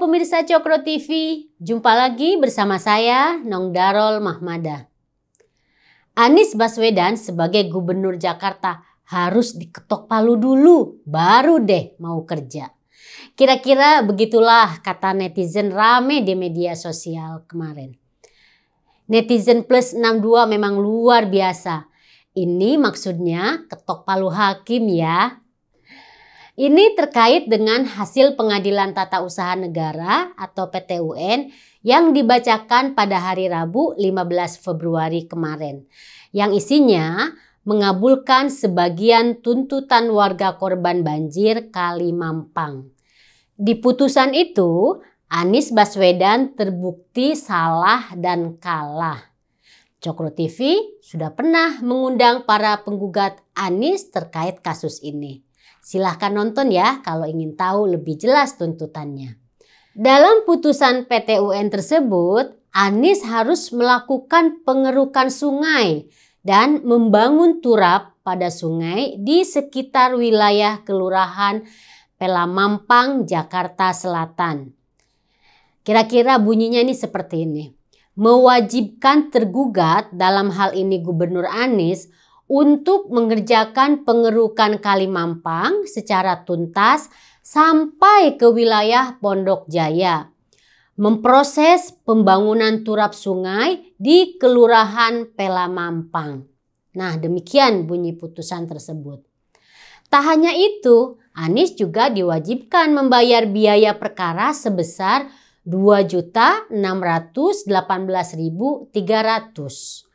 pemirsa Cokro TV, jumpa lagi bersama saya Nong Darol Mahmada. Anies Baswedan sebagai Gubernur Jakarta harus diketok palu dulu, baru deh mau kerja. Kira-kira begitulah kata netizen rame di media sosial kemarin. Netizen plus 62 memang luar biasa. Ini maksudnya ketok palu hakim ya. Ini terkait dengan hasil Pengadilan Tata Usaha Negara atau PTUN yang dibacakan pada hari Rabu 15 Februari kemarin. Yang isinya mengabulkan sebagian tuntutan warga korban banjir Kali Mampang. Di putusan itu, Anies Baswedan terbukti salah dan kalah. Cokro TV sudah pernah mengundang para penggugat Anies terkait kasus ini. Silahkan nonton ya kalau ingin tahu lebih jelas tuntutannya. Dalam putusan PTUN tersebut, Anies harus melakukan pengerukan sungai dan membangun turap pada sungai di sekitar wilayah Kelurahan Pelamampang, Jakarta Selatan. Kira-kira bunyinya ini seperti ini. Mewajibkan tergugat, dalam hal ini Gubernur Anies, untuk mengerjakan pengerukan Kali Mampang secara tuntas sampai ke wilayah Pondok Jaya. Memproses pembangunan turap sungai di Kelurahan Pelamampang. Nah, demikian bunyi putusan tersebut. Tak hanya itu, Anies juga diwajibkan membayar biaya perkara sebesar Rp2.618.300.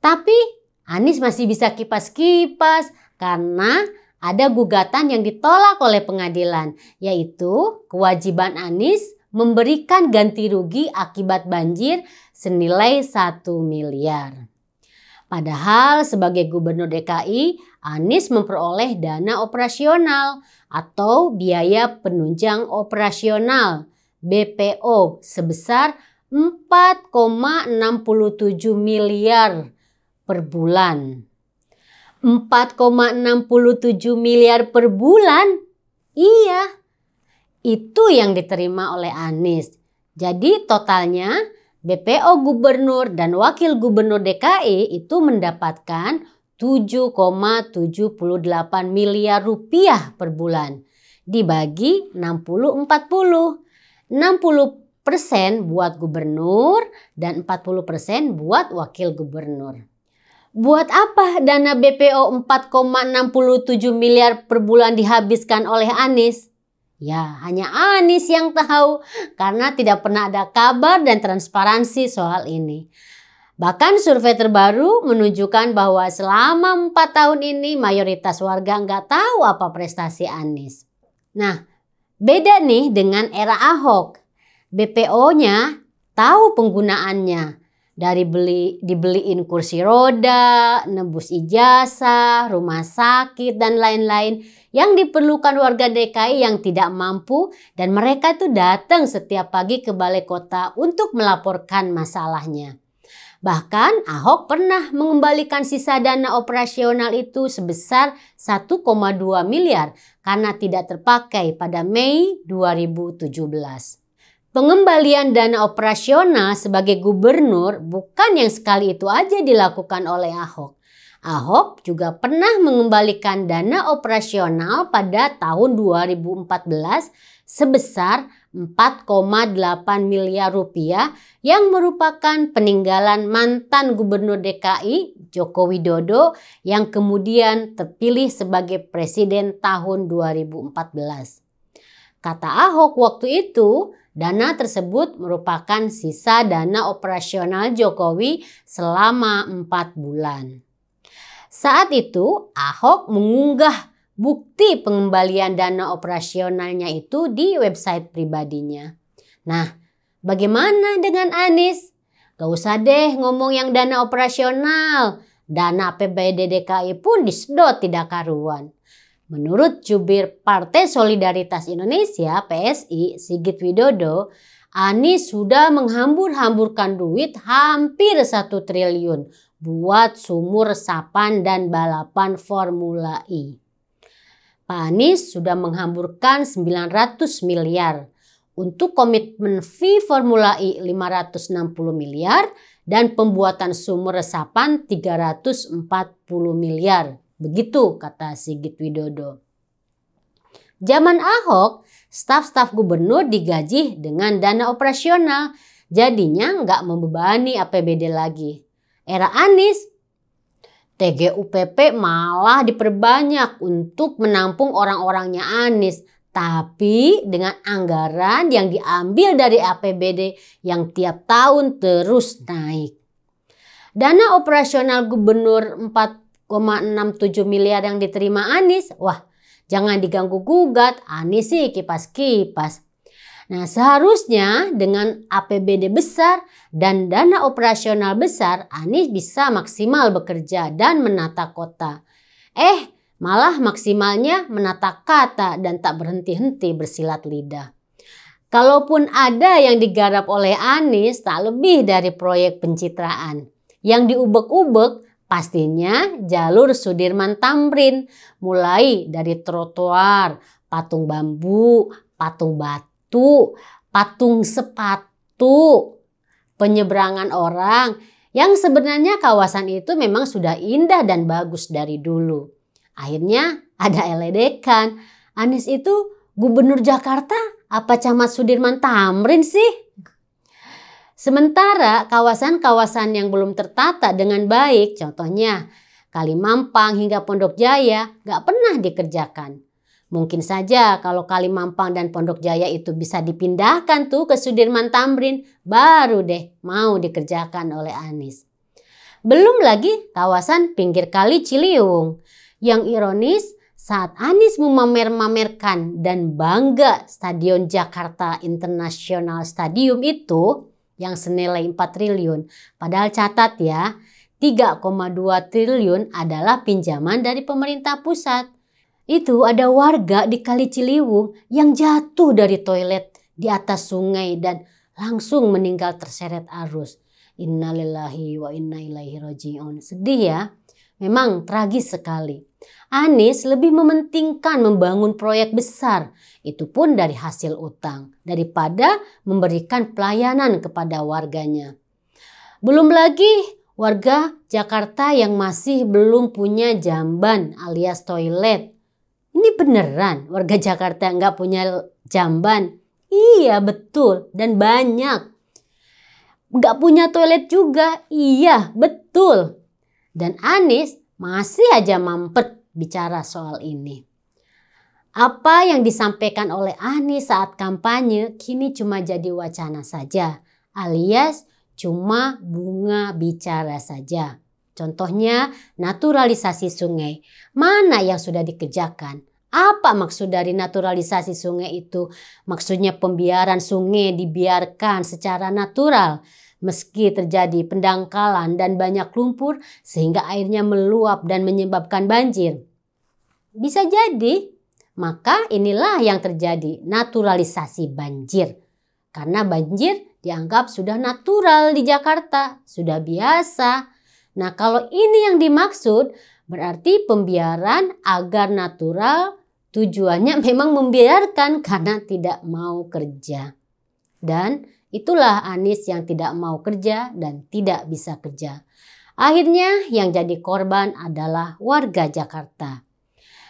Tapi Anies masih bisa kipas-kipas karena ada gugatan yang ditolak oleh pengadilan, yaitu kewajiban Anies memberikan ganti rugi akibat banjir senilai 1 miliar. Padahal sebagai Gubernur DKI, Anies memperoleh dana operasional atau biaya penunjang operasional BPO sebesar 4,67 miliar per bulan. 4,67 miliar per bulan? Iya, itu yang diterima oleh Anies. Jadi totalnya BPO Gubernur dan Wakil Gubernur DKI itu mendapatkan 7,78 miliar rupiah per bulan. Dibagi 60-40. 60% buat gubernur dan 40% buat wakil gubernur. Buat apa dana BPO 4,67 miliar per bulan dihabiskan oleh Anies? Ya, hanya Anies yang tahu karena tidak pernah ada kabar dan transparansi soal ini. Bahkan survei terbaru menunjukkan bahwa selama 4 tahun ini mayoritas warga nggak tahu apa prestasi Anies. Nah, beda nih dengan era Ahok. BPO-nya tahu penggunaannya. Dari dibeliin kursi roda, nebus ijazah, rumah sakit, dan lain-lain yang diperlukan warga DKI yang tidak mampu, dan mereka tuh datang setiap pagi ke balai kota untuk melaporkan masalahnya. Bahkan Ahok pernah mengembalikan sisa dana operasional itu sebesar 1,2 miliar karena tidak terpakai pada Mei 2017. Pengembalian dana operasional sebagai gubernur bukan yang sekali itu aja dilakukan oleh Ahok. Ahok juga pernah mengembalikan dana operasional pada tahun 2014 sebesar 4,8 miliar rupiah yang merupakan peninggalan mantan Gubernur DKI Joko Widodo yang kemudian terpilih sebagai presiden tahun 2014. Kata Ahok waktu itu, dana tersebut merupakan sisa dana operasional Jokowi selama 4 bulan. Saat itu Ahok mengunggah bukti pengembalian dana operasionalnya itu di website pribadinya. Nah, bagaimana dengan Anies? Gak usah deh ngomong yang dana operasional. Dana APBD DKI pun disedot tidak karuan. Menurut jubir Partai Solidaritas Indonesia (PSI) Sigit Widodo, Anies sudah menghambur-hamburkan duit hampir 1 triliun buat sumur resapan dan balapan Formula E. Pak Anies sudah menghamburkan 900 miliar untuk komitmen fee Formula E 560 miliar dan pembuatan sumur resapan 340 miliar. Begitu kata Sigit Widodo. Zaman Ahok, staf-staf gubernur digaji dengan dana operasional, jadinya nggak membebani APBD lagi. Era Anies, TGUPP malah diperbanyak untuk menampung orang-orangnya Anies, tapi dengan anggaran yang diambil dari APBD yang tiap tahun terus naik. Dana operasional gubernur 4,67 miliar yang diterima Anies, wah jangan diganggu-gugat, Anies sih kipas-kipas. Nah, seharusnya dengan APBD besar dan dana operasional besar, Anies bisa maksimal bekerja dan menata kota. Malah maksimalnya menata kata dan tak berhenti-henti bersilat lidah. Kalaupun ada yang digarap oleh Anies, tak lebih dari proyek pencitraan. Yang diubek-ubek pastinya jalur Sudirman Tamrin, mulai dari trotoar, patung bambu, patung batu, patung sepatu, penyeberangan orang, yang sebenarnya kawasan itu memang sudah indah dan bagus dari dulu. Akhirnya ada eledekan, Anies itu gubernur Jakarta apa camat Sudirman Tamrin sih? Sementara kawasan-kawasan yang belum tertata dengan baik, contohnya Kalimampang hingga Pondok Jaya, gak pernah dikerjakan. Mungkin saja kalau Kalimampang dan Pondok Jaya itu bisa dipindahkan tuh ke Sudirman Tamrin, baru deh mau dikerjakan oleh Anies. Belum lagi kawasan pinggir kali Ciliwung. Yang ironis, saat Anies memamer-mamerkan dan bangga Stadion Jakarta International Stadium itu, yang senilai 4 triliun. Padahal catat ya, 3,2 triliun adalah pinjaman dari pemerintah pusat. Itu ada warga di Kali Ciliwung yang jatuh dari toilet di atas sungai dan langsung meninggal terseret arus. Innalillahi wa inna ilaihi raji'un. Sedih ya, memang tragis sekali. Anies lebih mementingkan membangun proyek besar, itu pun dari hasil utang, daripada memberikan pelayanan kepada warganya. Belum lagi warga Jakarta yang masih belum punya jamban alias toilet. Ini beneran warga Jakarta nggak punya jamban? Iya betul, dan banyak. Nggak punya toilet juga? Iya betul. Dan Anies masih aja mampet bicara soal ini. Apa yang disampaikan oleh Anies saat kampanye kini cuma jadi wacana saja, alias cuma bunga bicara saja. Contohnya naturalisasi sungai. Mana yang sudah dikerjakan? Apa maksud dari naturalisasi sungai itu? Maksudnya pembiaran sungai dibiarkan secara natural. Meski terjadi pendangkalan dan banyak lumpur sehingga airnya meluap dan menyebabkan banjir. Bisa jadi, maka inilah yang terjadi, naturalisasi banjir. Karena banjir dianggap sudah natural di Jakarta, sudah biasa. Nah kalau ini yang dimaksud, berarti pembiaran agar natural tujuannya memang membiarkan karena tidak mau kerja. Dan itulah Anies yang tidak mau kerja dan tidak bisa kerja. Akhirnya yang jadi korban adalah warga Jakarta.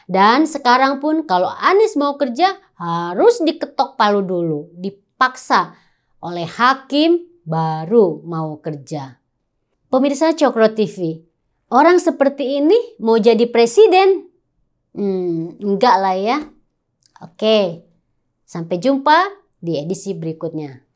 Dan sekarang pun kalau Anies mau kerja harus diketok palu dulu, dipaksa oleh hakim baru mau kerja. Pemirsa Cokro TV, orang seperti ini mau jadi presiden? Enggak lah ya. Oke, sampai jumpa di edisi berikutnya.